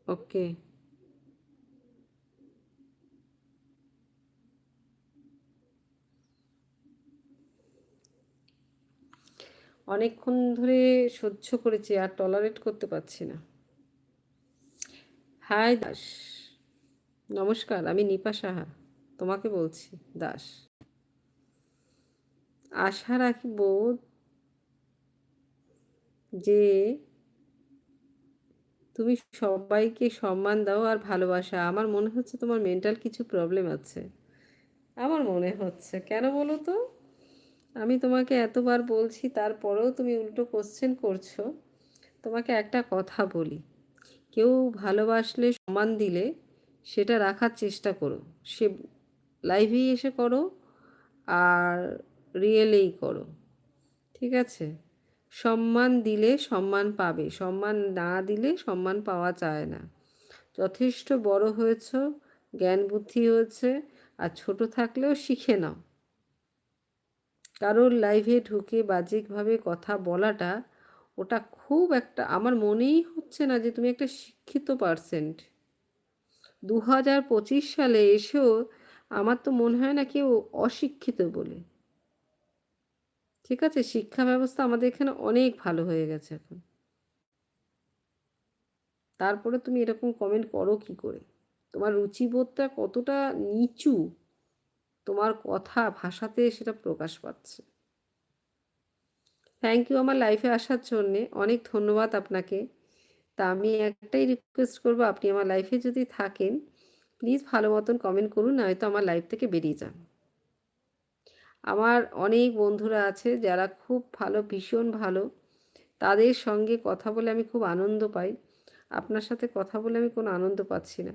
ওকে। অনেকক্ষণ ধরে সহ্য করেছি, আর টলারেট করতে পারছি না। হাই দাস, নমস্কার, আমি নিপা সাহা তোমাকে বলছি। দাস, আশা রাখিব যে তুমি সবাইকে সম্মান দাও আর ভালোবাসা। আমার মনে হচ্ছে তোমার মেন্টাল কিছু প্রবলেম আছে, আমার মনে হচ্ছে। কেন বলো তো? আমি তোমাকে এতবার বলছি, তারপরেও তুমি উল্টো কোশ্চেন করছো। তোমাকে একটা কথা বলি, কেউ ভালোবাসলে, সম্মান দিলে সেটা রাখার চেষ্টা করো। সে লাইভেই এসে করো আর রিয়েলেই করো, ঠিক আছে? সম্মান দিলে সম্মান পাবে, সম্মান না দিলে সম্মান পাওয়া যায় না। যথেষ্ট বড় হয়েছ, জ্ঞান বুদ্ধি হয়েছে, আর ছোট থাকলেও শিখে নাও। কারোর লাইভে ঢুকে বাহ্যিকভাবে কথা বলাটা, ওটা খুব একটা, আমার মনেই হচ্ছে না যে তুমি একটা শিক্ষিত পার্সেন্ট। 2025 সালে এসেও আমার তো মনে হয় না কেউ অশিক্ষিত বলে। ঠিক আছে, শিক্ষা ব্যবস্থা আমাদের এখানে অনেক ভালো হয়ে গেছে এখন। তারপরে তুমি এরকম কমেন্ট করো কি করে? তোমার রুচিবোধটা কতটা নিচু, তোমার কথা ভাষাতে সেটা প্রকাশ পাচ্ছে। থ্যাংক ইউ আমার লাইফে আসার জন্যে, অনেক ধন্যবাদ আপনাকে। তা আমি একটাই রিকোয়েস্ট করবো, আপনি আমার লাইফে যদি থাকেন প্লিজ ভালো মতন কমেন্ট করুন, নয়তো আমার লাইফ থেকে বেরিয়ে যান। আমার অনেক বন্ধুরা আছে যারা খুব ভালো, ভীষণ ভালো, তাদের সঙ্গে কথা বলে আমি খুব আনন্দ পাই। আপনার সাথে কথা বলে আমি কোনো আনন্দ পাচ্ছি না।